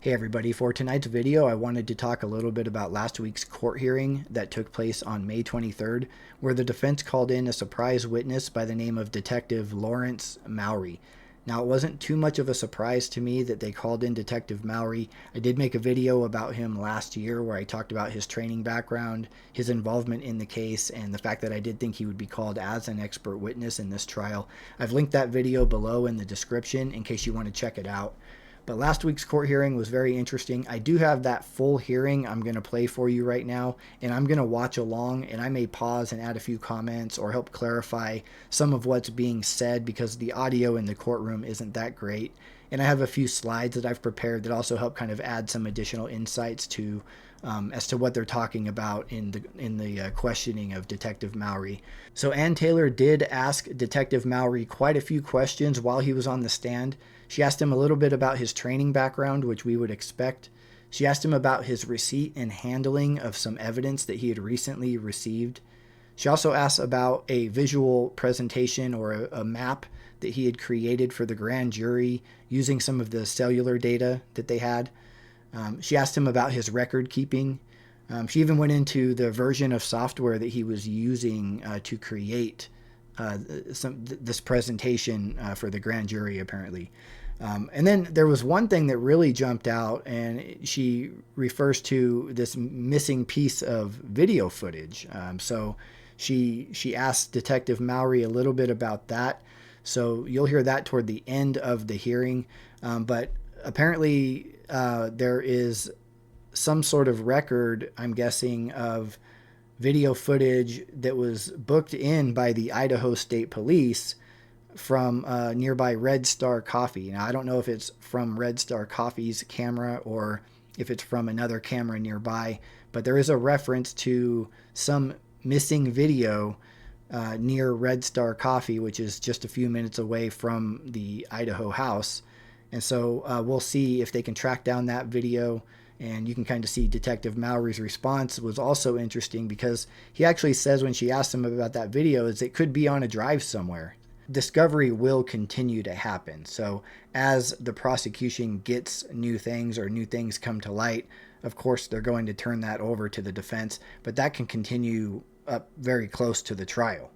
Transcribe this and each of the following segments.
Hey everybody, for tonight's video I wanted to talk a little bit about last week's court hearing that took place on May 23rd, where the defense called in a surprise witness by the name of Detective Lawrence Mowery. Now, it wasn't too much of a surprise to me that they called in Detective Mowery. I did make a video about him last year where I talked about his training background, his involvement in the case, and the fact that I did think he would be called as an expert witness in this trial. I've linked that video below in the description in case you want to check it out. But last week's court hearing was very interesting. I do have that full hearing I'm going to play for you right now, and I'm going to watch along, and I may pause and add a few comments or help clarify some of what's being said because the audio in the courtroom isn't that great. And I have a few slides that I've prepared that also help kind of add some additional insights to as to what they're talking about in the questioning of Detective Mowery. So Ann Taylor did ask Detective Mowery quite a few questions while he was on the stand. She asked him a little bit about his training background, which we would expect. She asked him about his receipt and handling of some evidence that he had recently received. She also asked about a visual presentation or a map that he had created for the grand jury using some of the cellular data that they had. She asked him about his record keeping. She even went into the version of software that he was using to create this presentation for the grand jury, apparently. And then there was one thing that really jumped out, and she refers to this missing piece of video footage. So she asked Detective Mowery a little bit about that. So you'll hear that toward the end of the hearing. But apparently there is some sort of record, I'm guessing, of video footage that was booked in by the Idaho State Police from nearby Red Star Coffee. Now, I don't know if it's from Red Star Coffee's camera or if it's from another camera nearby, but there is a reference to some missing video near Red Star Coffee, which is just a few minutes away from the Idaho house. And so we'll see if they can track down that video. And you can kind of see Detective Mowery's response was also interesting because he actually says when she asked him about that video is it could be on a drive somewhere. Discovery will continue to happen. So as the prosecution gets new things or new things come to light, of course, they're going to turn that over to the defense, but that can continue up very close to the trial.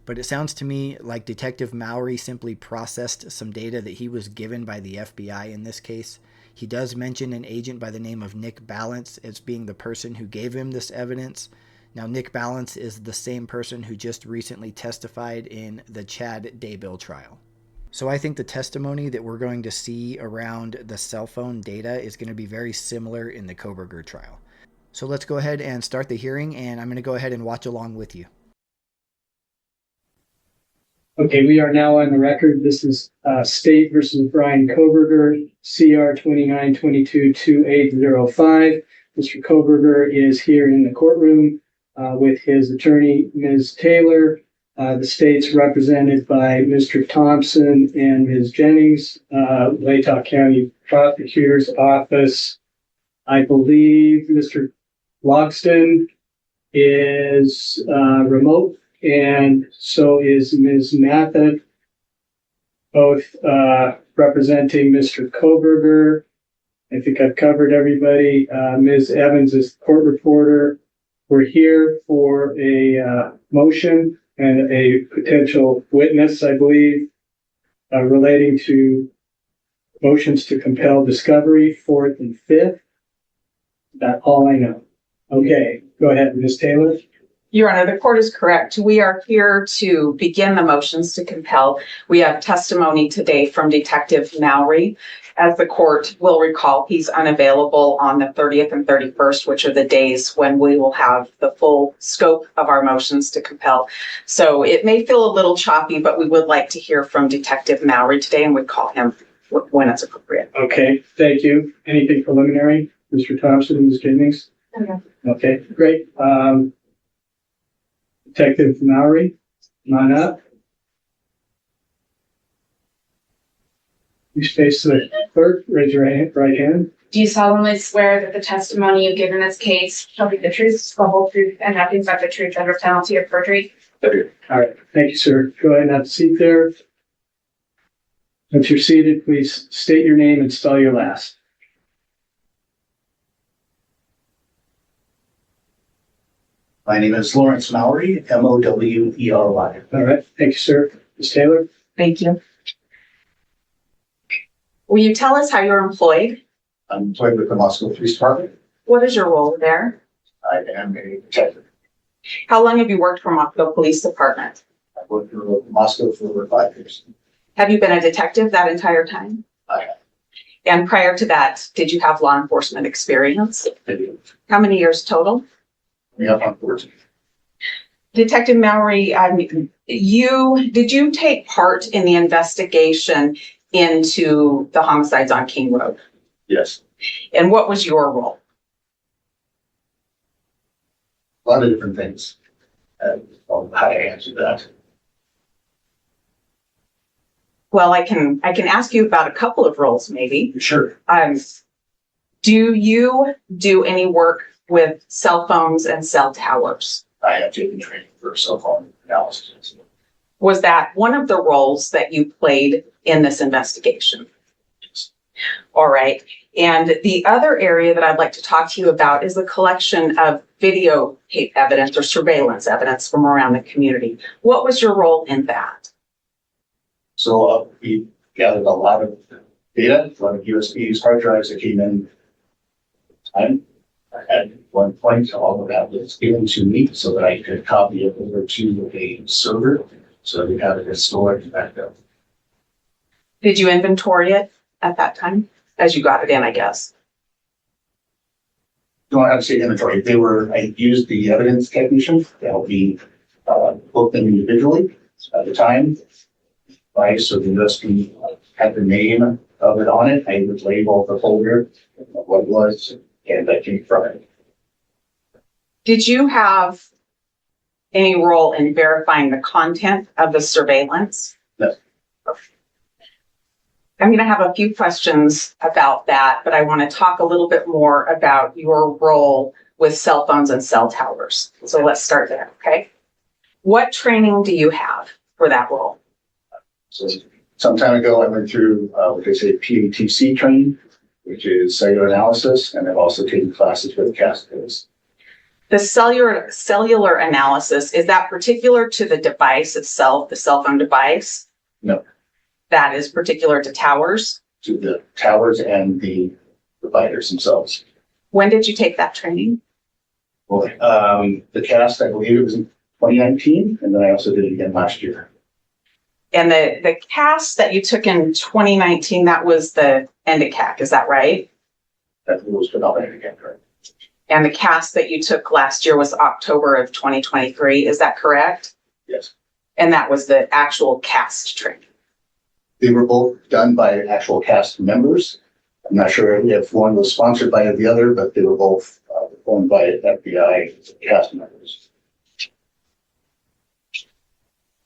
But it sounds to me like Detective Mowery simply processed some data that he was given by the FBI in this case. He does mention an agent by the name of Nick Balance as being the person who gave him this evidence. Now, Nick Balance is the same person who just recently testified in the Chad Daybill trial. So I think the testimony that we're going to see around the cell phone data is going to be very similar in the Kohberger trial. So let's go ahead and start the hearing, and I'm going to go ahead and watch along with you. Okay, we are now on the record. This is State versus Bryan Kohberger, CR 2922-2805. Mr. Kohberger is here in the courtroom with his attorney, Ms. Taylor. The state's represented by Mr. Thompson and Ms. Jennings, Latah County Prosecutor's Office. I believe Mr. Logston is remote, and so is Ms. Matha, both representing Mr. Kohberger. I think I've covered everybody. Ms. Evans is court reporter. We're here for a motion and a potential witness, I believe, relating to motions to compel discovery, 4th and 5th. That's all I know. Okay, go ahead, Ms. Taylor. Your Honor, the court is correct. We are here to begin the motions to compel. We have testimony today from Detective Mowery. As the court will recall, he's unavailable on the 30th and 31st, which are the days when we will have the full scope of our motions to compel. So it may feel a little choppy, but we would like to hear from Detective Mowery today, and we call him when it's appropriate. Okay, thank you. Anything preliminary, Mr. Thompson and Ms. Jennings? Okay. Okay, great. Detective Mowery, come on up. You face the clerk, raise your right hand. Do you solemnly swear that the testimony you give in this case shall be the truth, the whole truth, and nothing but the truth under penalty of perjury? All right, thank you, sir. Go ahead and have a seat there. Once you're seated, please state your name and spell your last. My name is Lawrence Mowery, Mowery. All right, thank you, sir. Ms. Taylor? Thank you. Will you tell us how you're employed? I'm employed with the Moscow Police Department. What is your role there? I am a detective. How long have you worked for Moscow Police Department? I've worked for Moscow for over 5 years. Have you been a detective that entire time? I have. And prior to that, did you have law enforcement experience? I do. How many years total? We have on 14. Detective Mowery, did you take part in the investigation into the homicides on King Road? Yes. And what was your role? A lot of different things. How I answer that. Well, I can ask you about a couple of roles, maybe. Sure. Do you do any work with cell phones and cell towers? I have taken training for cell phone analysis. Was that one of the roles that you played in this investigation? Yes. All right. And the other area that I'd like to talk to you about is the collection of videotape evidence or surveillance evidence from around the community. What was your role in that? So we gathered a lot of data, a lot of USBs, hard drives that came in. At one point, all of that was given to me so that I could copy it over to a server so that we had it stored and backed up. Did you inventory it at that time as you got it in, I guess? Don't have to say inventory. I used the evidence technician to help me book them individually at the time. Right, so the USB had the name of it on it. I would label the folder of what it was, and that came from it. Did you have any role in verifying the content of the surveillance? No. I'm going to have a few questions about that, but I want to talk a little bit more about your role with cell phones and cell towers. So let's start there, okay? What training do you have for that role? So some time ago, I went through what they say PATC training, which is cellular analysis, and I've also taken classes with CAS codes. The cellular analysis, is that particular to the device itself, the cell phone device? No. That is particular to towers? To the towers and the providers themselves. When did you take that training? Well, the CAS, I believe it was in 2019, and then I also did it again last year. And the CAS that you took in 2019, that was the ENDICAC, is that right? That was predominant again, correct? And the CAS that you took last year was October of 2023, is that correct? Yes. And that was the actual CAST training. They were both done by actual cast members. I'm not sure if one was sponsored by the other, but they were both performed by FBI cast members.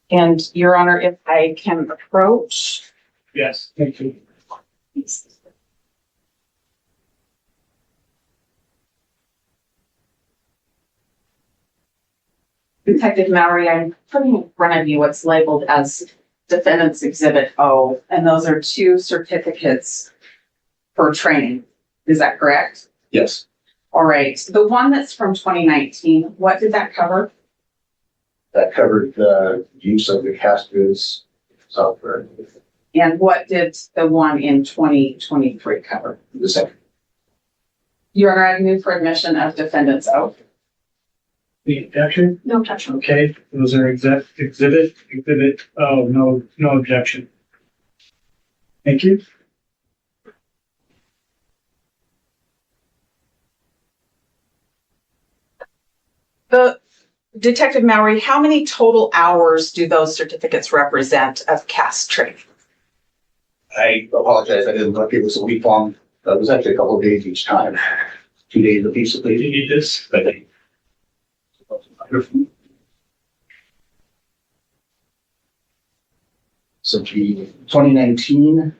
And Your Honor, if I can approach. Yes, thank you. Detective Mowery, I'm putting in front of you what's labeled as Defendant's Exhibit O, and those are 2 certificates for training. Is that correct? Yes. All right. The one that's from 2019, what did that cover? That covered the use of the cast goods software. And what did the one in 2023 cover? The second. Your Honor, I move for admission of Defendant's O. The objection? No objection. Okay, those are exhibit, oh, no objection. Thank you. The Detective Mowery, how many total hours do those certificates represent of CAST training? I apologize, I didn't look. It was a week long. It was actually a couple of days each time. 2 days a piece of Do you paper. need this? But they- So the 2019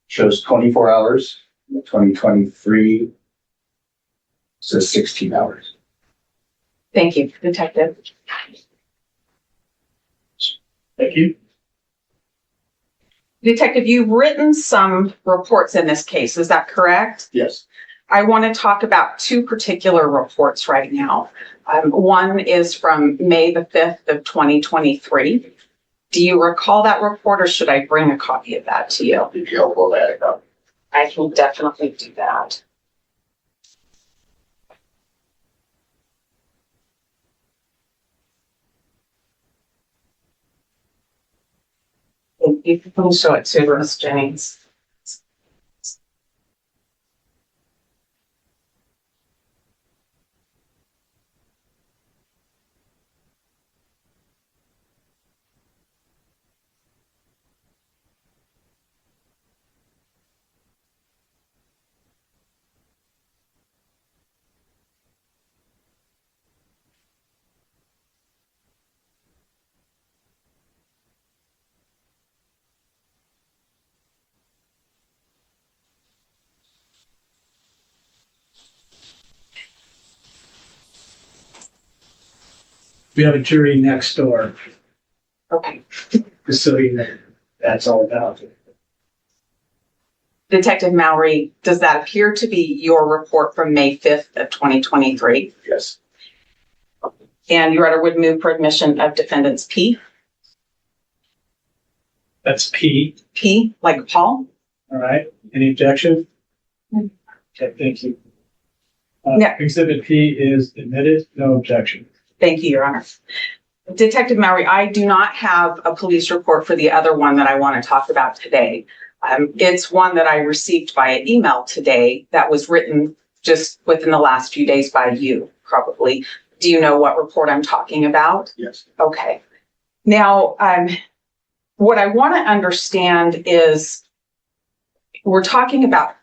shows 24 hours. The 2023 says 16 hours. Thank you, Detective. Thank you. Detective, you've written some reports in this case, is that correct? Yes. I want to talk about two particular reports right now. One is from May the 5th of 2023. Do you recall that report, or should I bring a copy of that to you? It'd be helpful to add a copy. I can definitely do that. You can show it to Ms. Jennings. We have a jury next door, Okay. just so you know, that's all about it. Detective Mowery, does that appear to be your report from May 5th of 2023? Yes. And your order would move for admission of defendants P? That's P, P, like Paul? all right? Any objection? Okay, thank you. Yeah. Exhibit P is admitted, no objection. Thank you, Your Honor. Detective Mowery, I do not have a police report for the other one that I want to talk about today. It's one that I received via email today that was written just within the last few days by you, probably. Do you know what report I'm talking about? Yes. Okay. Now, what I want to understand is we're talking about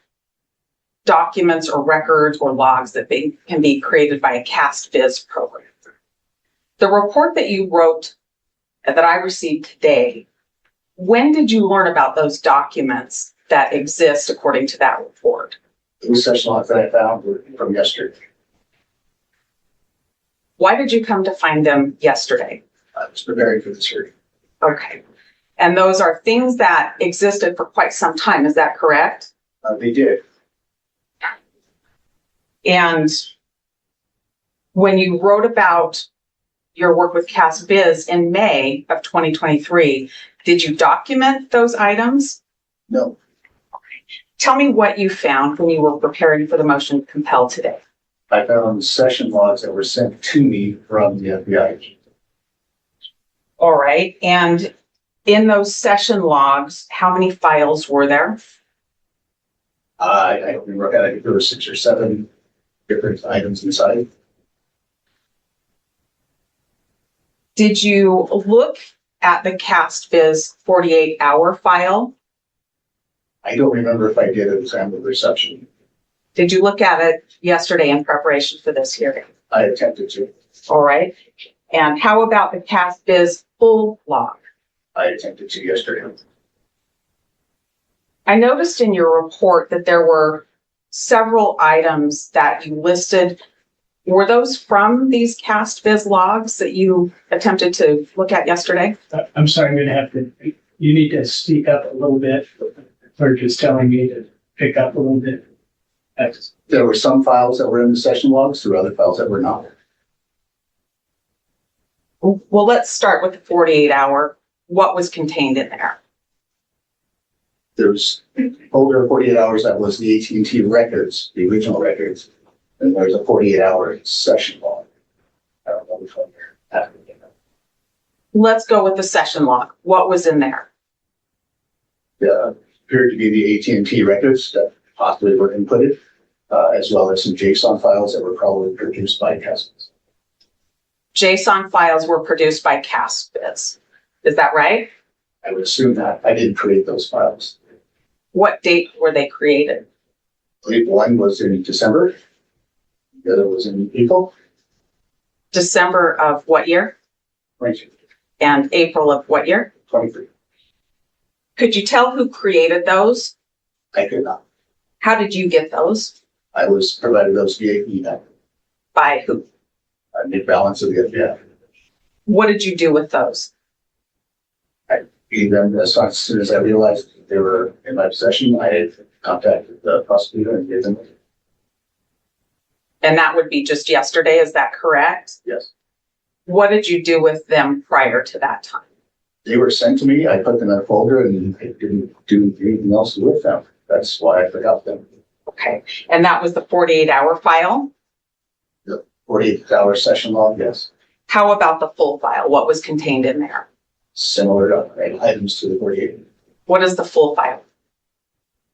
documents or records or logs that can be created by a CAST-Viz program. The report that you wrote that I received today, when did you learn about those documents that exist according to that report? The session logs that I found were from yesterday. Why did you come to find them yesterday? I was preparing for this hearing. Okay. And those are things that existed for quite some time, is that correct? They did. And when you wrote about your work with CAST-Viz in May of 2023, did you document those items? No. Tell me what you found when you were preparing for the motion to compel today. I found session logs that were sent to me from the FBI. All right. And in those session logs, how many files were there? I don't remember. I think there were 6 or 7 different items inside. Did you look at the CAST-Viz 48-hour file? I don't remember if I did at the time of reception. Did you look at it yesterday in preparation for this hearing? I attempted to. All right. And how about the CAST-Viz full log? I attempted to yesterday. I noticed in your report that there were several items that you listed. Were those from these CAST-Viz logs that you attempted to look at yesterday? I'm sorry, I'm going to have to, you need to speak up a little bit. The clerk is telling me to pick up a little bit. There were some files that were in the session logs, there were other files that were not. Well, let's start with the 48-hour. What was contained in there? There's over 48 hours that was the AT&T records, the original records, and there's a 48-hour session log. I don't know which one you're asking about. Let's go with the session log. What was in there? Appeared to be the AT&T records that possibly were inputted, as well as some JSON files that were probably produced by CAST-Viz. JSON files were produced by CAST-Viz. Is that right? I would assume that. I didn't create those files. What date were they created? I believe one was in December, the other was in April. December of what year? 22, And April of what year? 23. Could you tell who created those? I could not. How did you get those? I was provided those via email. By who? I made balance of the FBI. What did you do with those? Gave them as soon as I realized they were in my possession. I had contacted the prosecutor and gave them. And that would be just yesterday, is that correct? Yes. What did you do with them prior to that time? They were sent to me. I put them in a folder and I didn't do anything else with them. That's why I forgot them. Okay, and that was the 48-hour file? 48-hour session log, yes. How about the full file? What was contained in there? Similar items to the 48. What is the full file?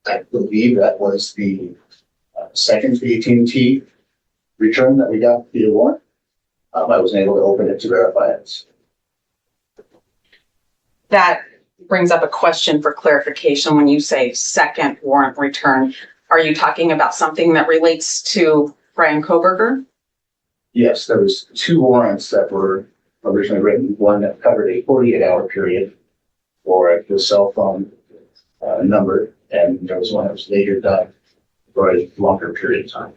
I believe that was the second AT&T return that we got via warrant. I wasn't able to open it to verify it. That brings up a question for clarification. When you say second warrant return, are you talking about something that relates to Brian Kohberger? Yes, there was 2 warrants that were originally written. One that covered a 48-hour period for the cell phone number, and there was one that was later done for a longer period of time.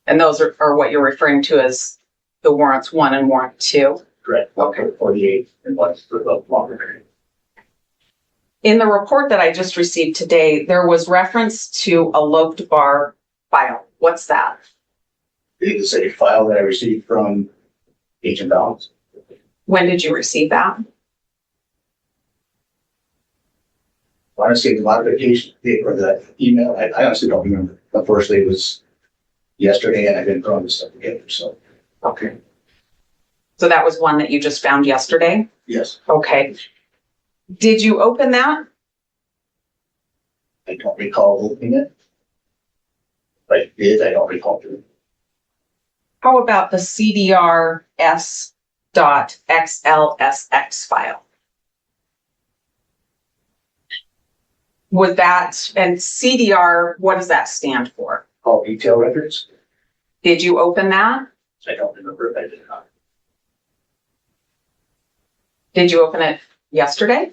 And those are what you're referring to as the warrants 1 and warrant 2? Correct. One for 48 and one for the longer period. In the report that I just received today, there was reference to a loped bar file. What's that? It is a file that I received from Agent Balance. When did you receive that? Honestly, the modification or the email, I honestly don't remember. Unfortunately, it was yesterday and I've been throwing this stuff together, so. Okay. So that was one that you just found yesterday? Yes, Okay. Did you open that? I don't recall opening it. If I did, I don't recall doing it. How about the CDR.xlsx file? Was that, and CDR, what does that stand for? All detail records? Did you open that? I don't remember if I did not. Did you open it yesterday?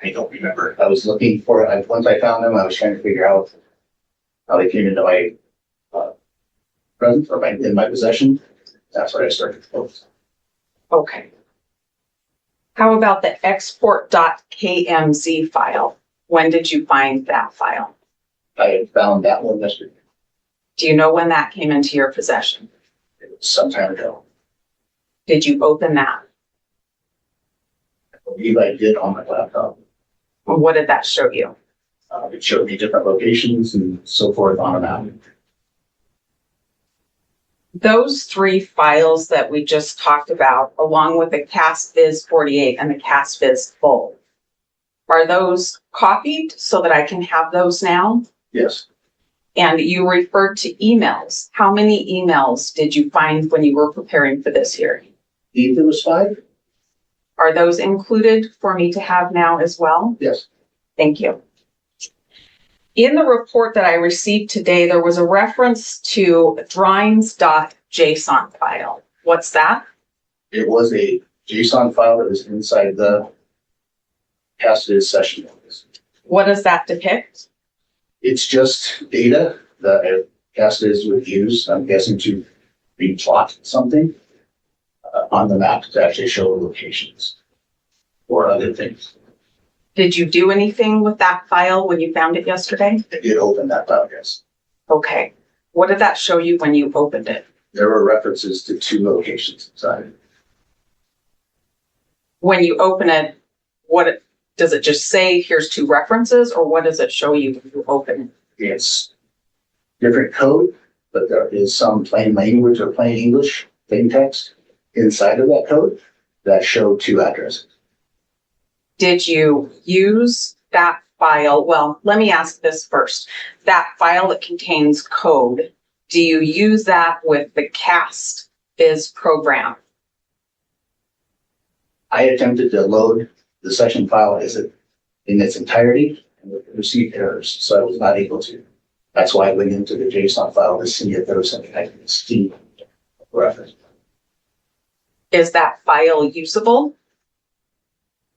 I don't remember. I was looking for it. Once I found them, I was trying to figure out how they came into my presence or in my possession. That's what I started to focus on. Okay. How about the export.kmz file? When did you find that file? I had found that one yesterday. Do you know when that came into your possession? It was some time ago. Did you open that? I believe I did on my laptop. What did that show you? It showed me different locations and so forth on a map. Those 3 files that we just talked about, along with the CastViz 48 and the CastViz full, are those copied so that I can have those now? Yes, And you referred to emails. How many emails did you find when you were preparing for this hearing? I believe there was 5. Are those included for me to have now as well? Yes, Thank you. In the report that I received today, there was a reference to drawings.json file. What's that? it was a JSON file that was inside the CastViz session notes. What does that depict? It's just data that CastViz would use, I'm guessing, to replot something on the map to actually show locations or other things. Did you do anything with that file when you found it yesterday? I did open that file, yes. Okay. What did that show you when you opened it? There were references to 2 locations inside. When you open it, does it just say here's 2 references, or what does it show you when you open it? It's different code, but there is some plain language or plain English, plain text inside of that code that show 2 addresses. Did you use that file? Well, let me ask this first. That file that contains code, do you use that with the CastViz program? I attempted to load the session file in its entirety and received errors, so I was not able to. That's why I went into the JSON file to see if there was something I could see reference. Is that file usable?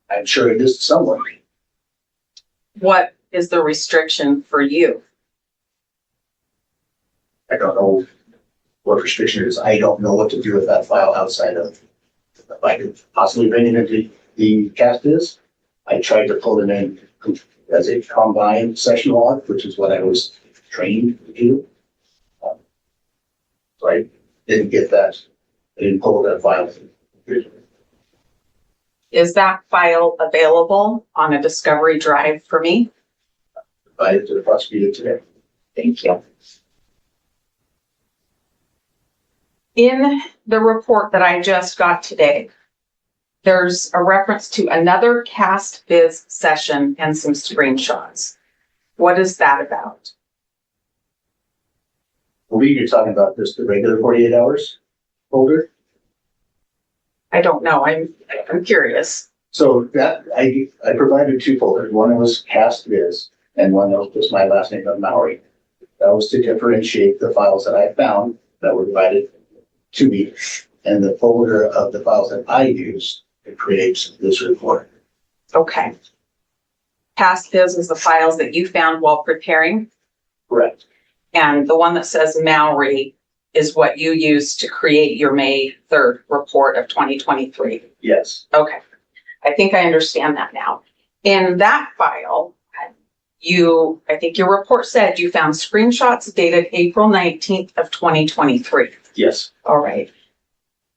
I'm sure it is to someone. What is the restriction for you? I don't know what restriction it is. I don't know what to do with that file outside of, if I could possibly bring it into the CastViz. I tried to pull it in as a combined session log, which is what I was trained to do. So I didn't get that. I didn't pull that file. Is that file available on a Discovery Drive for me? Provided to the prosecutor today. Thank you. In the report that I just got today, there's a reference to another cast viz session and some screenshots. What is that about? I believe you're talking about just the regular 48 hours folder. I don't know. I'm curious. So that I provided two folders. One was cast viz and one was just my last name of Mowery. That was to differentiate the files that I found that were provided to me and the folder of the files that I used to create this report. Okay. Cast viz is the files that you found while preparing, Correct. and the one that says Mowery is what you used to create your May 3rd report of 2023. Yes. Okay. I think I understand that now. In that file, I think your report said you found screenshots dated April 19th of 2023. Yes. All right.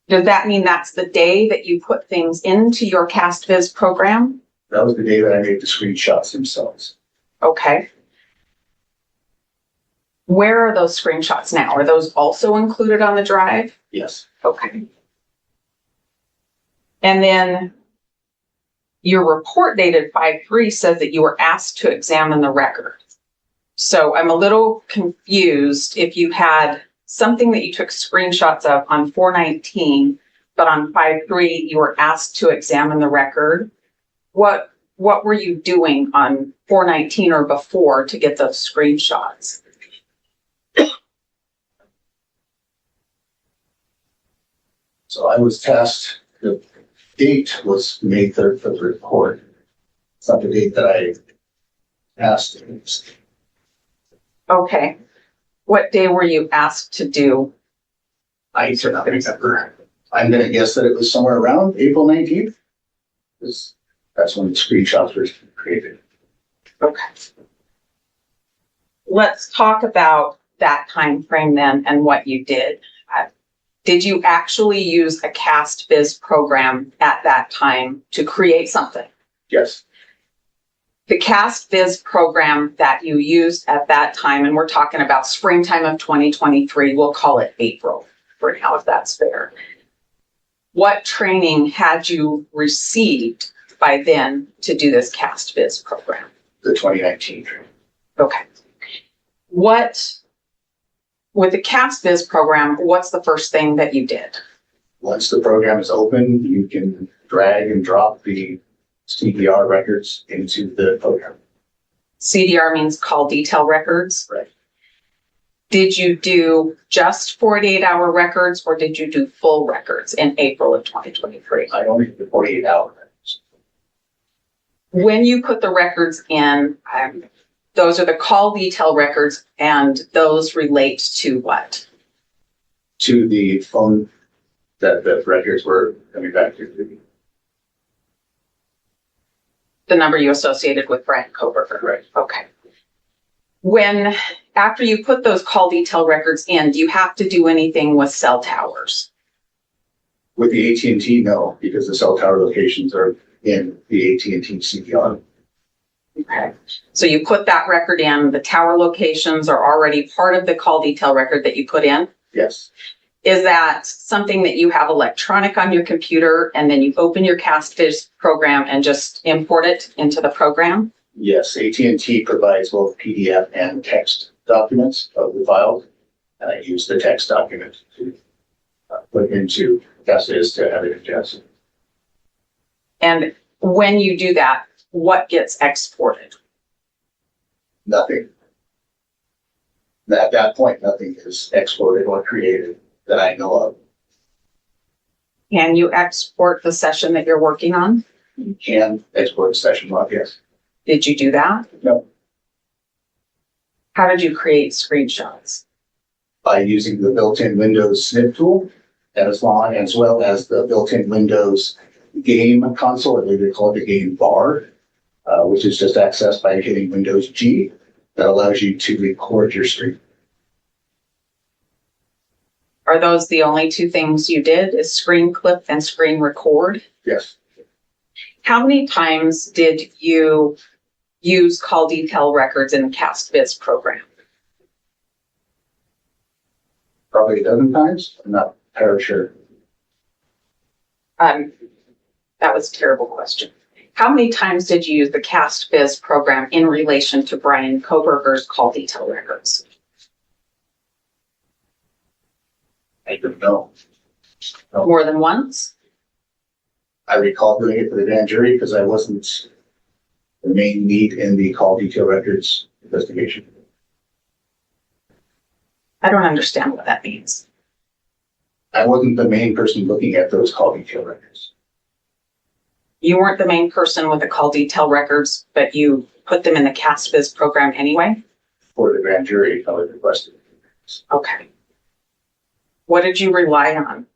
Does that mean that's the day that you put things into your CastViz program? That was the day that I made the screenshots themselves. Okay. Where are those screenshots now? Are those also included on the drive? Yes. Okay. And then your report dated 5/3 says that you were asked to examine the record. So I'm a little confused if you had something that you took screenshots of on 4/19, but on 5/3 you were asked to examine the record. What were you doing on 4/19 or before to get those screenshots? So I was tasked, the date was May 3rd for the report. It's not the date that I asked. Okay. What day were you asked to do? I do not remember. I'm going to guess that it was somewhere around April 19th. That's when the screenshots were created. Okay. Let's talk about that time frame then and what you did. Did you actually use a CastViz program at that time to create something? Yes. The CastViz program that you used at that time, and we're talking about springtime of 2023, we'll call it April for now, if that's fair. What training had you received by then to do this CastViz program? The 2019 training. Okay. With the CastViz program, what's the first thing that you did? Once the program is open, you can drag and drop the CDR records into the program. CDR means call detail records. Right. Did you do just 48-hour records or did you do full records in April of 2023? I only did 48-hour records. When you put the records in, those are the call detail records, and those relate to what? To the phone that the records were coming back to. The number you associated with bryankohberger. Right. Okay. After you put those call detail records in, do you have to do anything with cell towers? With the AT&T, no, because the cell tower locations are in the AT&T CDR. Okay. So you put that record in, the tower locations are already part of the call detail record that you put in? Yes. Is that something that you have electronic on your computer and then you open your CastViz program and just import it into the program? Yes, AT&T provides both PDF and text documents of the files, and I use the text document to put into CastViz to have it ingest. And when you do that, what gets exported? Nothing. At that point, nothing is exported or created that I know of. Can you export the session that you're working on? You can export a session log, yes. Did you do that? No. How did you create screenshots? By using the built-in Windows snip tool, as well as the built-in Windows game console, I believe they call it the game bar, which is just accessed by hitting Windows G. That allows you to record your screen. Are those the only two things you did, is screen clip and screen record? Yes. How many times did you use call detail records in the CastViz program? Probably a dozen times. I'm not entirely sure. That was a terrible question. How many times did you use the CastViz program in relation to Brian Kohberger's call detail records? I don't know. More than once? I recall doing it for the grand jury because I wasn't the main lead in the call detail records investigation. I don't understand what that means. I wasn't the main person looking at those call detail records. You weren't the main person with the call detail records, but you put them in the CastViz program anyway? For the grand jury, I was requested. Okay. What did you rely on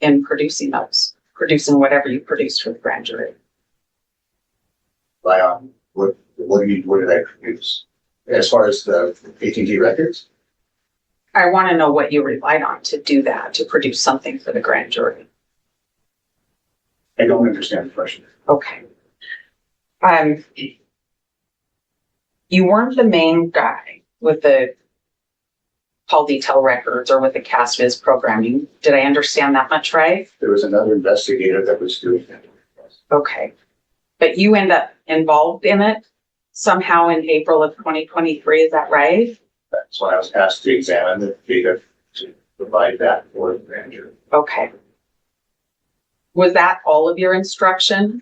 in producing those? Producing whatever you produced for the grand jury? Rely on what did I produce? As far as the AT&T records, I want to know what you relied on to do that, to produce something for the grand jury. I don't understand the question. Okay. You weren't the main guy with the call detail records or with the CastViz programming. Did I understand that much right? There was another investigator that was doing that. Okay. But you end up involved in it somehow in April of 2023, is that right? That's when I was asked to examine the data to provide that for the grand jury. Okay. Was that all of your instruction?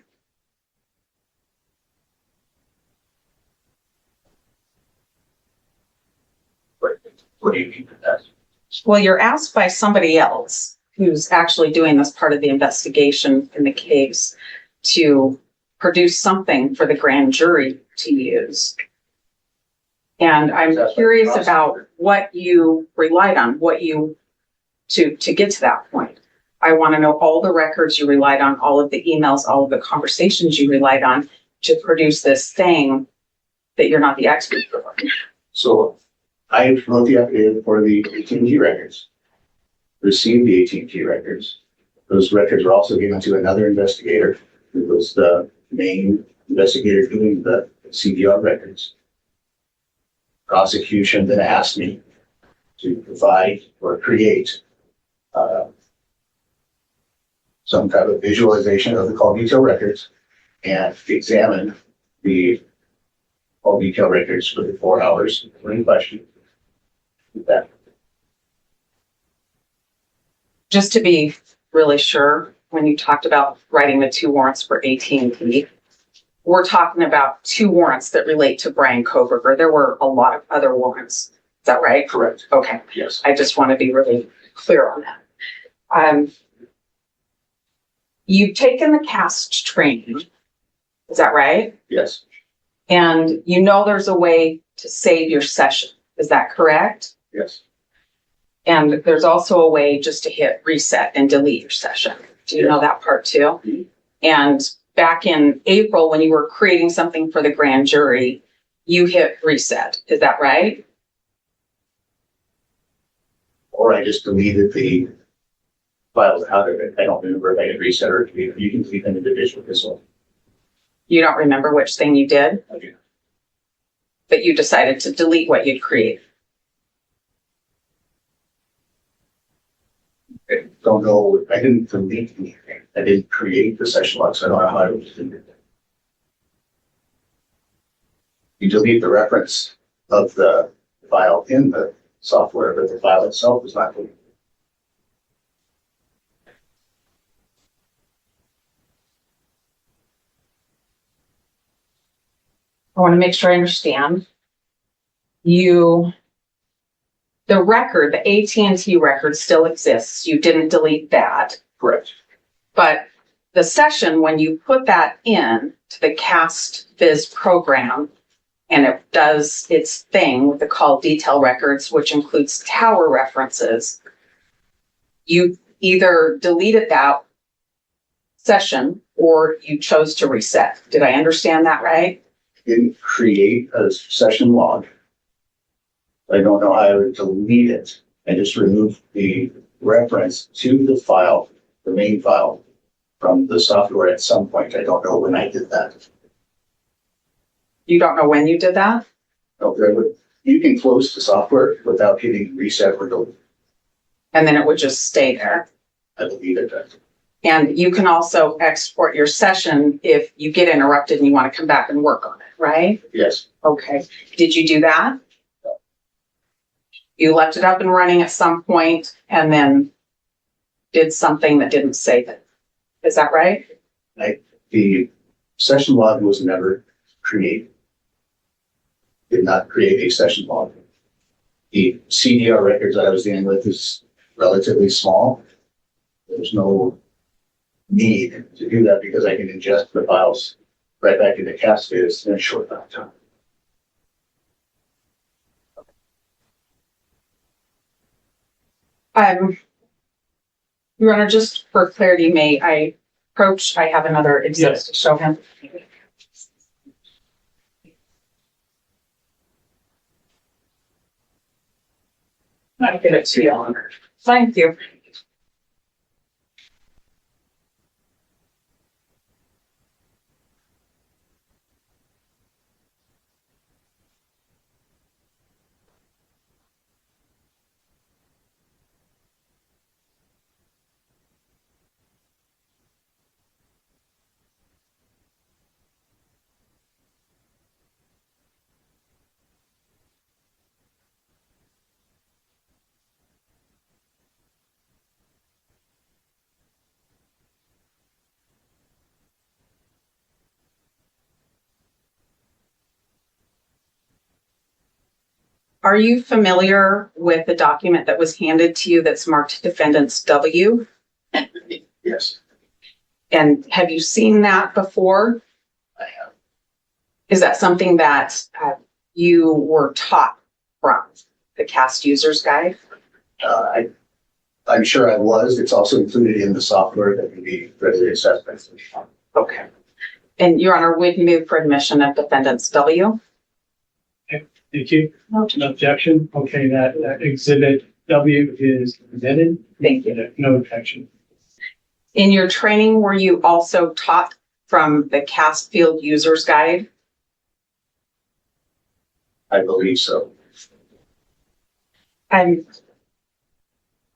What do you mean by that? Well, you're asked by somebody else who's actually doing this part of the investigation in the case to produce something for the grand jury to use. And I'm curious about what you relied on, to get to that point. I want to know all the records you relied on, all of the emails, all of the conversations you relied on to produce this thing that you're not the expert for. So I wrote the affidavit for the AT&T records, received the AT&T records. Those records were also given to another investigator who was the main investigator doing the CDR records. Prosecution then asked me to provide or create some type of visualization of the call detail records and examine the call detail records for the 4 hours in question. That. Just to be really sure, when you talked about writing the 2 warrants for AT&T, we're talking about 2 warrants that relate to Brian Kohberger. There were a lot of other warrants. Is that right? Correct. Okay. Yes. I just want to be really clear on that. You've taken the CAST training. Is that right? Yes. And you know there's a way to save your session. Is that correct? Yes. And there's also a way just to hit reset and delete your session. Do you know that part too? Mm-hmm. And back in April, when you were creating something for the grand jury, you hit reset. Is that right? Or I just deleted the files out of it. I don't remember if I hit reset or delete. You can delete them individually as well. You don't remember which thing you did, I do. but you decided to delete what you'd created. I don't know. I didn't delete anything. I didn't create the session log, so I don't know how I would delete it. You delete the reference of the file in the software, but the file itself is not deleted. I want to make sure I understand. The record, the AT&T record still exists. You didn't delete that. Correct. But the session, when you put that in to the CastViz program, and it does its thing with the call detail records, which includes tower references, you either deleted that session or you chose to reset. Did I understand that right? Didn't create a session log. I don't know how I would delete it. I just removed the reference to the file, the main file from the software at some point. I don't know when I did that. You don't know when you did that? No, you can close the software without hitting reset or delete. And then it would just stay there. I believe it does. And you can also export your session if you get interrupted and you want to come back and work on it, right? Yes. Okay. Did you do that? No. You left it up and running at some point and then did something that didn't save it. Is that right? The session log was never created. Did not create a session log. The CDR records that I was dealing with is relatively small. There's no need to do that because I can ingest the files right back into Cascades in a short amount of time. Your Honor, just for clarity, may I approach? I have another exhibit to show him. I'll give it to you, Your Honor. Thank you. Are you familiar with the document that was handed to you that's marked Defendants W? Yes, And have you seen that before? I have. Is that something that you were taught from the CAST Users Guide? I'm sure I was. It's also included in the software that can be readily accessed by anyone. Okay. And Your Honor, would move for admission of Defendants W? Thank you. No objection. Okay, that exhibit W is admitted. Thank you. No objection. In your training, were you also taught from the CAST Field Users Guide? I believe so. I'm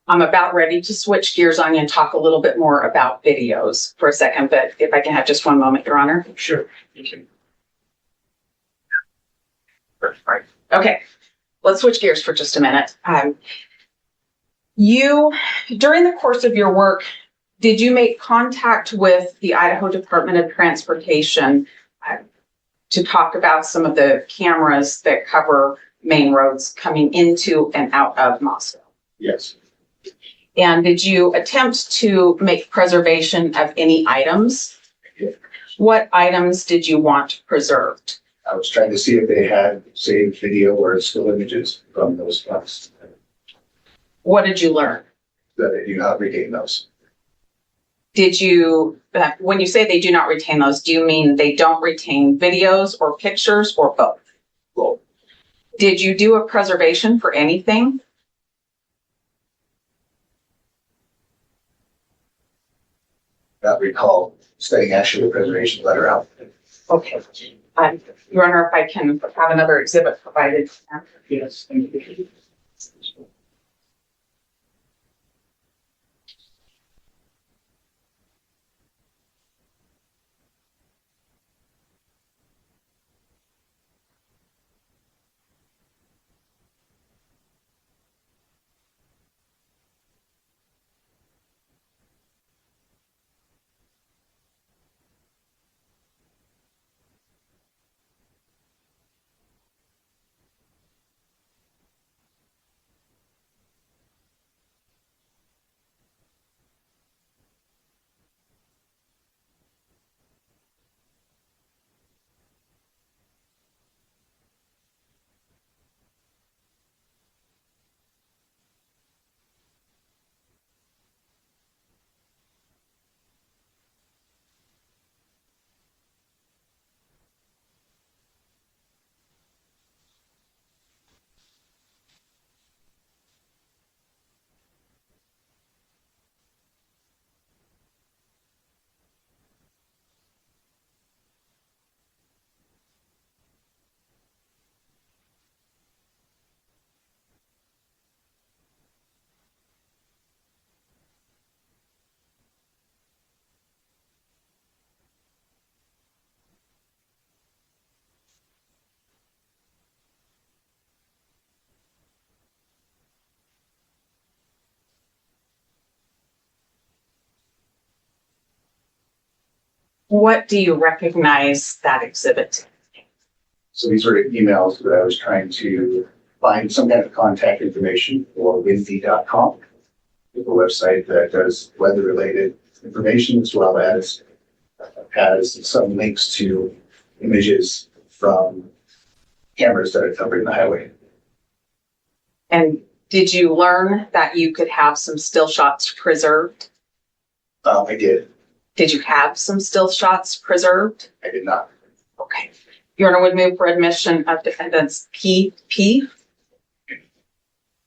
about ready to switch gears on you and talk a little bit more about videos for a second, but if I can have just one moment, Your Honor. Sure. Thank you. Okay, let's switch gears for just a minute. During the course of your work, did you make contact with the Idaho Department of Transportation to talk about some of the cameras that cover main roads coming into and out of Moscow? Yes. And did you attempt to make preservation of any items? Yeah. What items did you want preserved? I was trying to see if they had saved video or still images from those files. What did you learn? That they do not retain those. Did you, when you say they do not retain those, do you mean they don't retain videos or pictures or both? Well, Did you do a preservation for anything? not recall studying actually a preservation letter out. Okay. Your Honor, if I can have another exhibit provided. Yes, thank you. What do you recognize that exhibit? So these were emails that I was trying to find some kind of contact information for windy.com, a website that does weather-related information as well as has some links to images from cameras that are covering the highway. And did you learn that you could have some still shots preserved? I did. Did you have some still shots preserved? I did not. Okay. Your Honor would move for admission of defendants PP.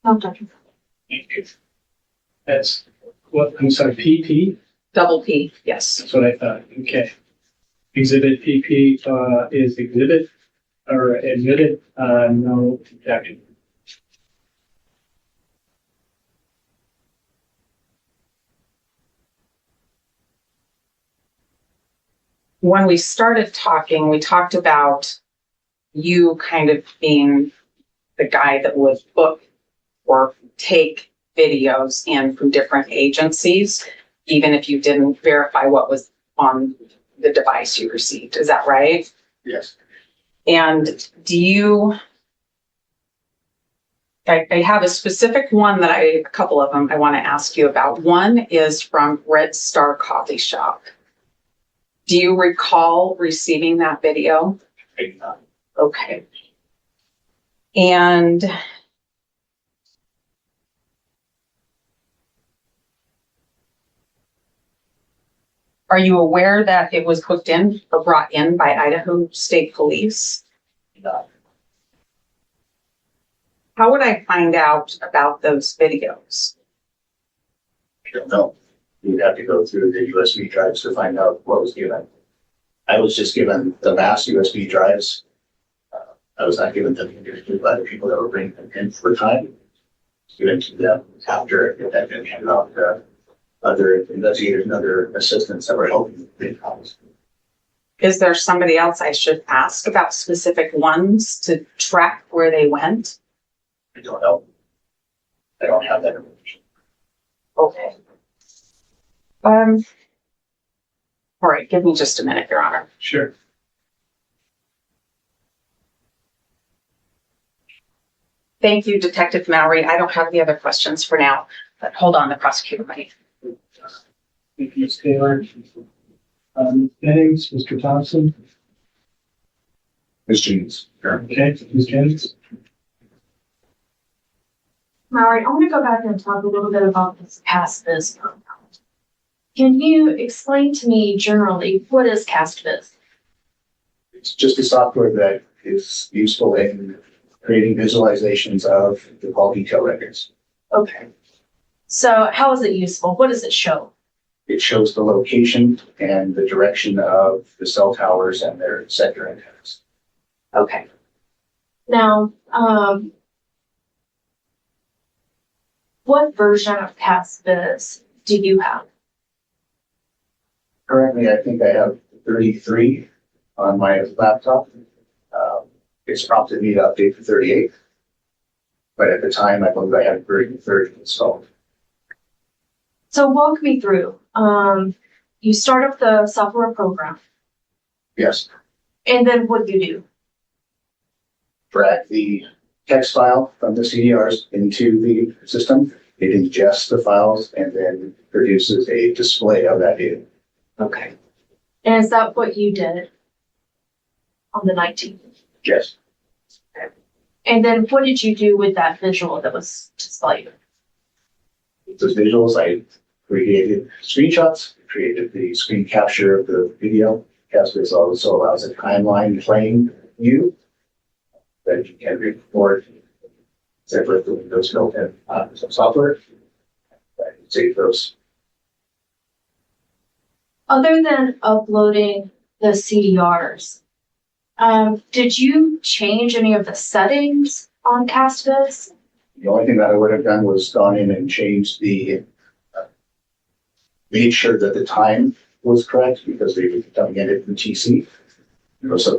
No, Dr. That's what, I'm sorry, PP? Double P, yes. That's what I thought. Okay. Exhibit PP, is exhibit or admitted, no objection. When we started talking, we talked about you kind of being the guy that would book or take videos in from different agencies, even if you didn't verify what was on the device you received. Is that right? Yes. And do you, I have a specific one that a couple of them I want to ask you about. One is from Red Star Coffee Shop. Do you recall receiving that video? I did not. Okay. And are you aware that it was hooked in or brought in by Idaho State Police? No. How would I find out about those videos? I don't know. You would have to go through the USB drives to find out what was given. I was just given the mass USB drives. I was not given them individually by the people that were bringing them in for time. Given to them after it had been handed off to other investigators and other assistants that were helping the cops. Is there somebody else I should ask about specific ones to track where they went? I don't know. I don't have that information. Okay. All right, give me just a minute, Your Honor. Sure. Thank you, Detective Mowery. I don't have any other questions for now, but hold on, the prosecutor might. Thank you, Ms. Taylor. Jennings, Mr. Thompson. Ms. Jeans. Okay, Ms. Jennings. Mowery, I want to go back and talk a little bit about this CastViz program. Can you explain to me generally what is CastViz? It's just a software that is useful in creating visualizations of the call detail records. Okay. So how is it useful? What does it show? It shows the location and the direction of the cell towers and their sector antennas. Okay. Now, what version of CastViz do you have? Currently, I think I have 33 on my laptop. It's prompted me to update for 38. But at the time, I believe I had 30 installed. So walk me through. You start up the software program, Yes, and then what do you do? drag the text file from the CDRs into the system. It ingests the files and then produces a display of that data. Okay. And is that what you did on the 19th? Yes. And then what did you do with that visual that was displayed? Those visuals, I created screenshots, created the screen capture of the video. CastViz also allows a timeline playing view that you can record separate the Windows built in some software. I can save those. Other than uploading the CDRs, did you change any of the settings on CastViz? The only thing that I would have done was gone in and changed made sure that the time was correct because they were coming in at the TC,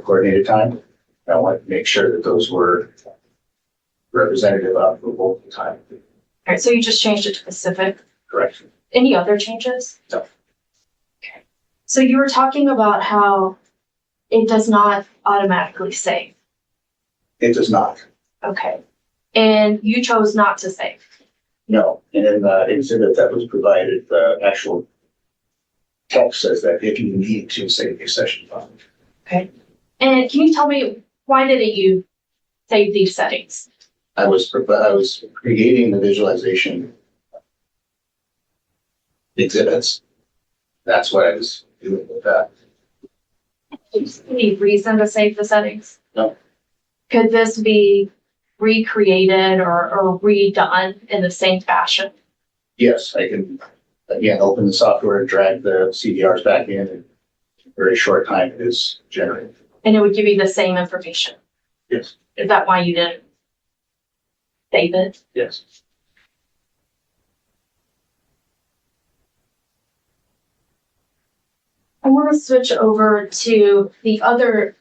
coordinated time. I wanted to make sure that those were representative of the local time. All right, so you just changed it to Pacific. Correct. Any other changes? No. So you were talking about how it does not automatically save. It does not. Okay. And you chose not to save. No. And in the exhibit that was provided, the actual text says that if you need to save a session file. Okay. And can you tell me why didn't you save these settings? I was creating the visualization exhibits. That's what I was doing with that. Any reason to save the settings? No. Could this be recreated or redone in the same fashion? Yes, I can, again, open the software and drag the CDRs back in a very short time it is generated. And it would give you the same information? Yes. Is that why you didn't save it? Yes. I want to switch over to the other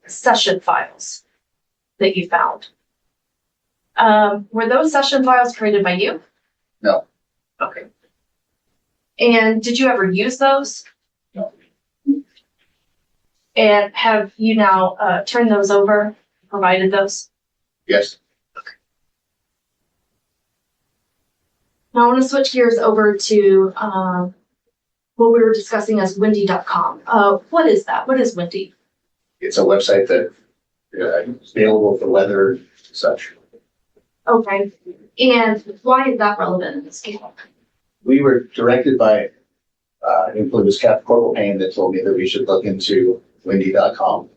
session files that you found. Were those session files created by you? No. Okay. And did you ever use those? No. And have you now turned those over, provided those? Yes. Now I want to switch gears over to what we were discussing as windy.com. What is that? What is Windy? It's a website that is available for weather and such. Okay. And why is that relevant in this case? We were directed by, I think it was Captain Corporal Payne that told me that we should look into windy.com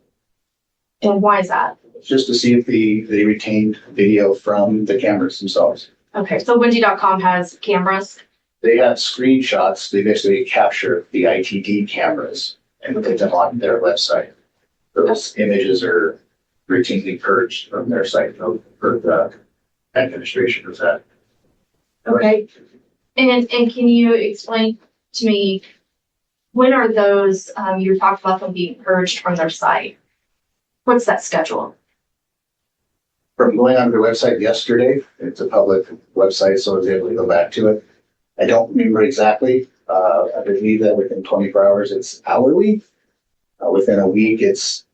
And why is that? just to see if they retained video from the cameras themselves. Okay, so windy.com has cameras. They have screenshots. They basically capture the ITD cameras and put them on their website. Those images are routinely purged from their site for the administration of that. Okay. And can you explain to me, when are those, you talked about them being purged from their site? What's that schedule? From going on their website yesterday, it's a public website, so I was able to go back to it. I don't remember exactly. I believe that within 24 hours, it's hourly. Within a week, it's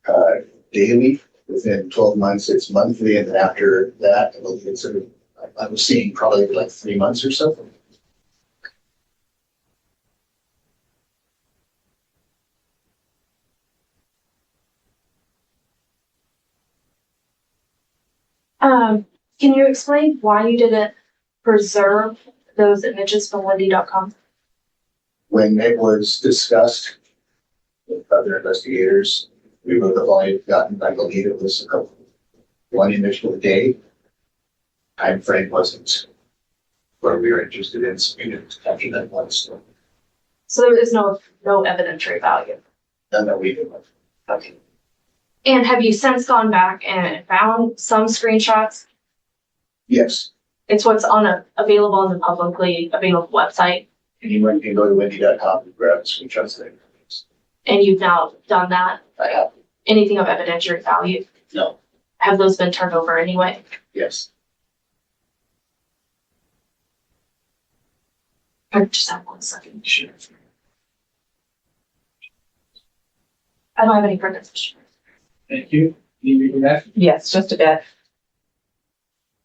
daily. Within 12 months, it's monthly. And then after that, I believe it's I was seeing probably like 3 months or so. Can you explain why you didn't preserve those images from windy.com? When it was discussed with other investigators, we would have only gotten, I believe it was one image per day. Time frame wasn't where we were interested in, so we didn't capture that one. So So there is no evidentiary value. none that we did. Okay. And have you since gone back and found some screenshots? Yes, It's what's available on the publicly available website, anyone can go to windy.com and grab screenshots there. and you've now done that. I have. Anything of evidentiary value? No. Have those been turned over anyway? Yes. I just have 1 second. Sure. I don't have any further questions. Thank you. Need me to that? Yes, just a bit.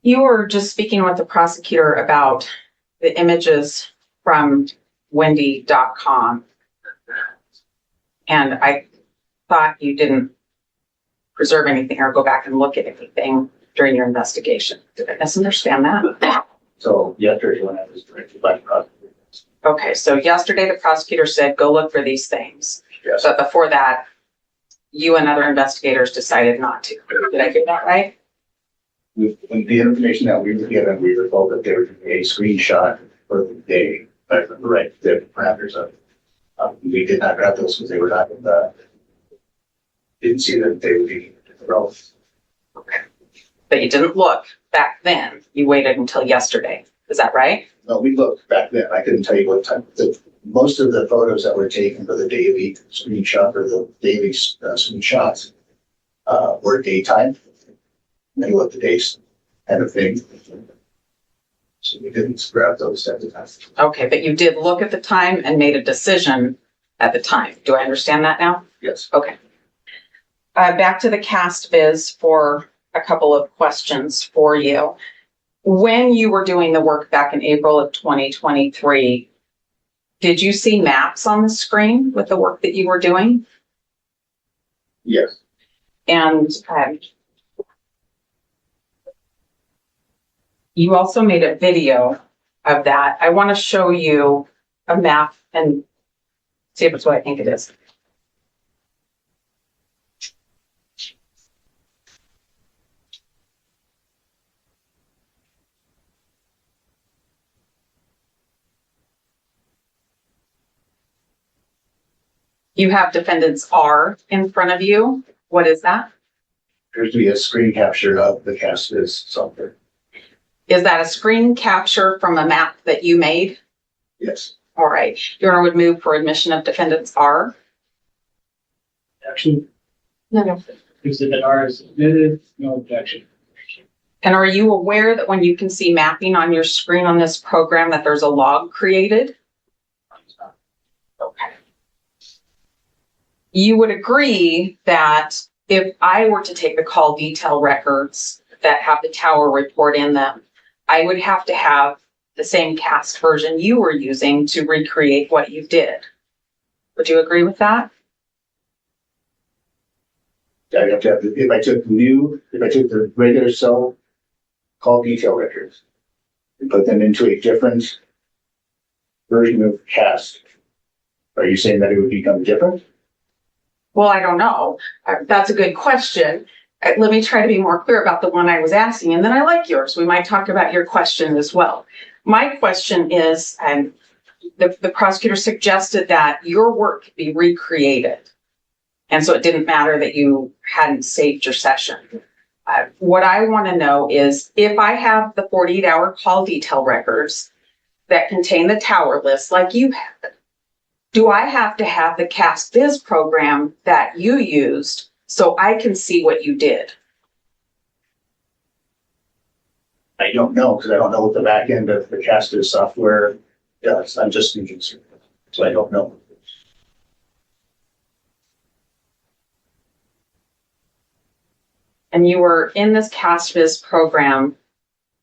You were just speaking with the prosecutor about the images from windy.com. And I thought you didn't preserve anything or go back and look at anything during your investigation. Did I misunderstand that? So yesterday when I was directed by the prosecutor. Okay, so yesterday the prosecutor said, go look for these things. Yes. But before that, you and other investigators decided not to. Did I get that right? With the information that we were given, we were told that there would be a screenshot for the day, right, the parameters of. We did not grab those because they were not in the. Didn't see that they would be relevant. Okay. But you didn't look back then. You waited until yesterday. Is that right? No, we looked back then. I couldn't tell you what time. Most of the photos that were taken for the daily screenshot or the daily screenshots were daytime. Middle of the day kind of thing. So we didn't grab those at the time. Okay, but you did look at the time and made a decision at the time. Do I understand that now? Yes. Okay. Back to the cast viz for a couple of questions for you. When you were doing the work back in April of 2023, did you see maps on the screen with the work that you were doing? Yes. And you also made a video of that. I want to show you a map and see if it's what I think it is. You have defendants R in front of you. What is that? Appears to be a screen capture of the cast viz software. Is that a screen capture from a map that you made? Yes. All right. Your Honor would move for admission of defendants R. Action. No. Exhibit R is admitted. No objection. And are you aware that when you can see mapping on your screen on this program that there's a log created? Okay. You would agree that if I were to take the call detail records that have the tower report in them, I would have to have the same cast version you were using to recreate what you did. Would you agree with that? I'd have to have, if I took the regular cell call detail records and put them into a different version of cast, are you saying that it would become different? Well, I don't know. That's a good question. Let me try to be more clear about the one I was asking, and then I like yours. We might talk about your question as well. My question is, and the prosecutor suggested that your work be recreated. And so it didn't matter that you hadn't saved your session. What I want to know is if I have the 48-hour call detail records that contain the tower list like you have, do I have to have the cast viz program that you used so I can see what you did? I don't know, because I don't know what the back end of the cast viz software does. I'm just using it, so I don't know. And you were in this cast viz program,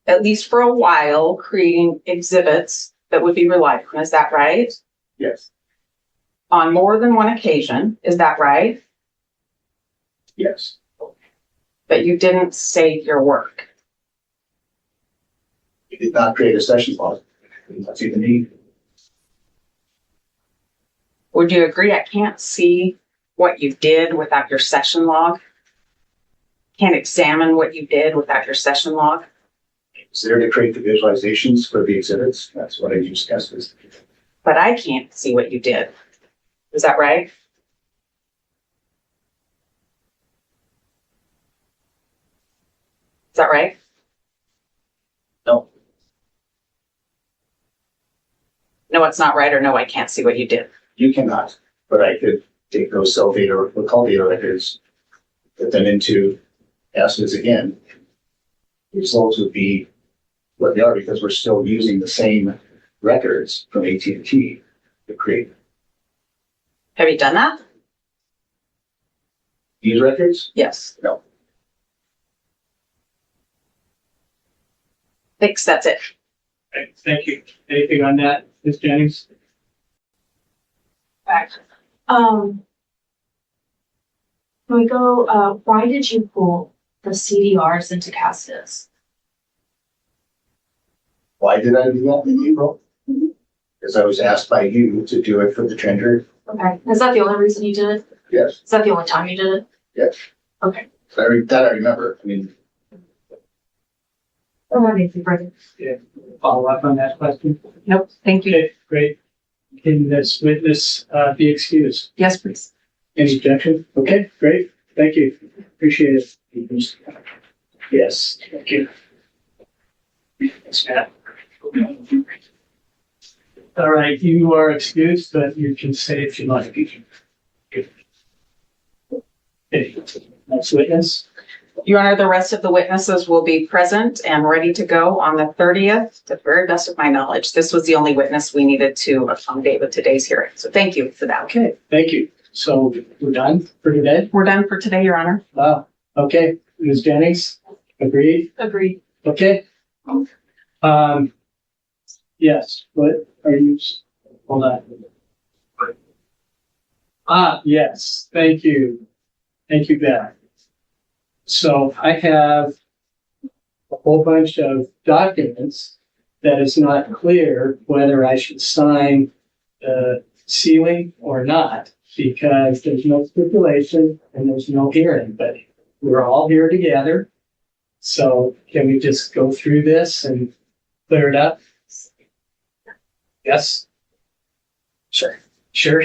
at least for a while, creating exhibits that would be relied on. Is that right? Yes. On more than one occasion. Is that right? Yes. But you didn't save your work. We did not create a session log. That's even need. Would you agree I can't see what you did without your session log? Can't examine what you did without your session log? It's there to create the visualizations for the exhibits. That's what I use cast viz. But I can't see what you did. Is that right? Is that right? No. No, it's not right, or no, I can't see what you did. You cannot, but I could take those cell data or call data records, put them into cast viz again. The results would be what they are because we're still using the same records from AT&T to create Have you done that? these records. Yes. No. Thanks, that's it. Okay, thank you. Anything on that, Ms. Jennings? Can we go, why did you pull the CDRs into cast viz? Why did I do that in April? Because I was asked by you to do it for the tender. Okay, is that the only reason you did it? Yes. Is that the only time you did it? Yes. Okay. That I remember. I mean, Follow up on that question? Nope, thank you. Okay, great. Can this witness be excused? Yes, please. Any objection? Okay, great. Thank you. Appreciate it. Yes, thank you. Yes, Matt. All right, you are excused, but you can stay if you like. Okay, next witness. Your Honor, the rest of the witnesses will be present and ready to go on the 30th, to the very best of my knowledge. This was the only witness we needed to accommodate with today's hearing. So thank you for that. Okay, thank you. So we're done for today? We're done for today, Your Honor. Wow. Okay, Ms. Jennings, agreed? Agreed. Okay. Yes, what are you, hold on. Yes, thank you. Thank you, Beth. So I have a whole bunch of documents that is not clear whether I should sign the sealing or not, because there's no stipulation and there's no hearing, but we're all here together. So can we just go through this and clear it up? Yes? Sure. Sure?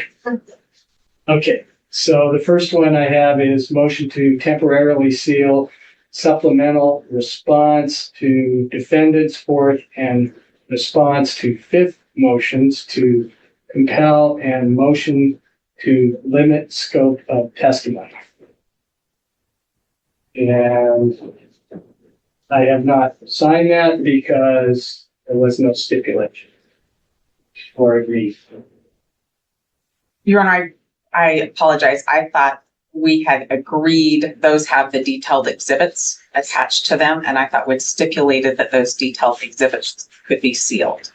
Okay, so the first one I have is motion to temporarily seal supplemental response to defendant's fourth and response to fifth motions to compel and motion to limit scope of testimony. And I have not signed that because there was no stipulation or agreed. Your Honor, I apologize. I thought we had agreed those have the detailed exhibits attached to them, and I thought we'd stipulated that those detailed exhibits could be sealed.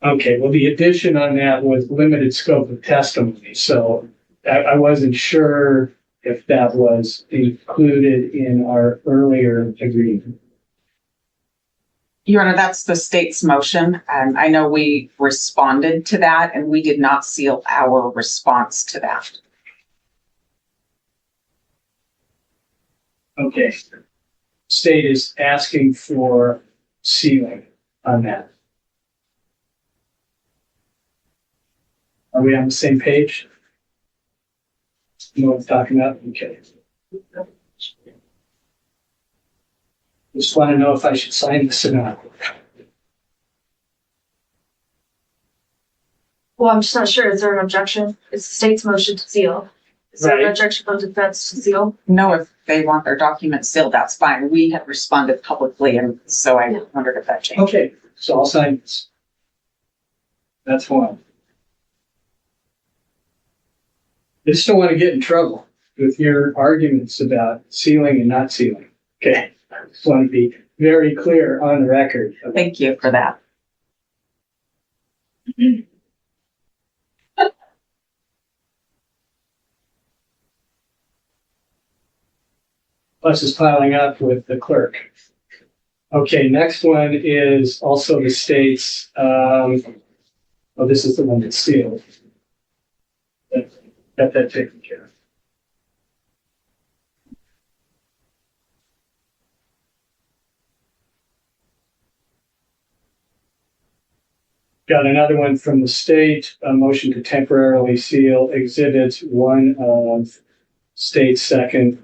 Okay, well, the addition on that was limited scope of testimony, so I wasn't sure if that was included in our earlier agreement. Your Honor, that's the state's motion. I know we responded to that, and we did not seal our response to that. Okay. State is asking for sealing on that. Are we on the same page? You know what I'm talking about? Okay. Just want to know if I should sign this or not. Well, I'm just not sure. Is there an objection? It's the state's motion to seal. Is there an Right. objection from defense to seal? No, if they want their documents sealed, that's fine. We had responded publicly, and so I wondered if that changed. Okay, so I'll sign this. That's one. I just don't want to get in trouble with your arguments about sealing and not sealing. Okay, I just want to be very clear on the record. Thank you for that. Plus is piling up with the clerk. Okay, next one is also the state's, this is the one that's sealed. Got that taken care of. Got another one from the state, a motion to temporarily seal exhibits one of state's second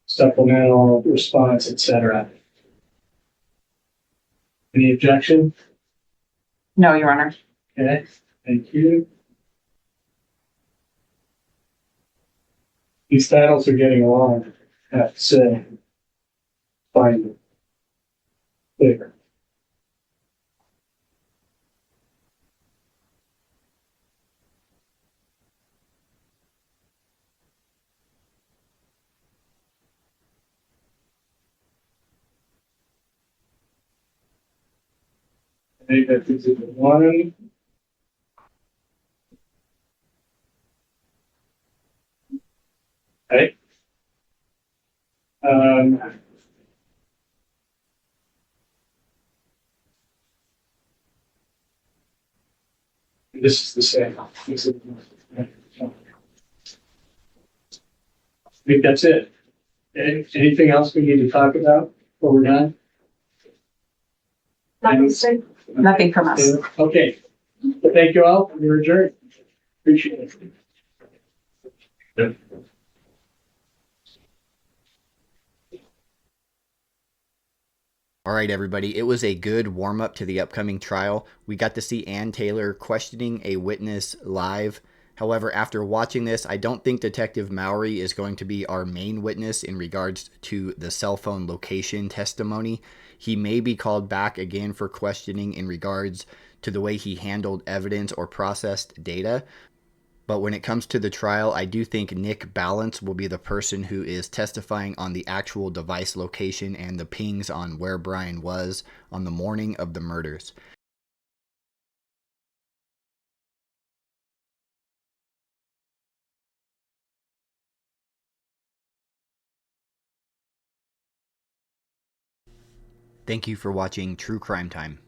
supplemental response, etc. Any objection? No, Your Honor. Okay, thank you. These titles are getting along, I have to say. Fine. Clear. I think that is it. One. Okay. This is the same. I think that's it. Anything else we need to talk about before we're done? Nothing to say? Nothing from us. Okay. Well, thank you all. We're adjourned. Appreciate it. All right, everybody. It was a good warm-up to the upcoming trial. We got to see Ann Taylor questioning a witness live. However, after watching this, I don't think Detective Mowery is going to be our main witness in regards to the cell phone location testimony. He may be called back again for questioning in regards to the way he handled evidence or processed data. But when it comes to the trial, I do think Nick Balance will be the person who is testifying on the actual device location and the pings on where Brian was on the morning of the murders. Thank you for watching True Crime Time.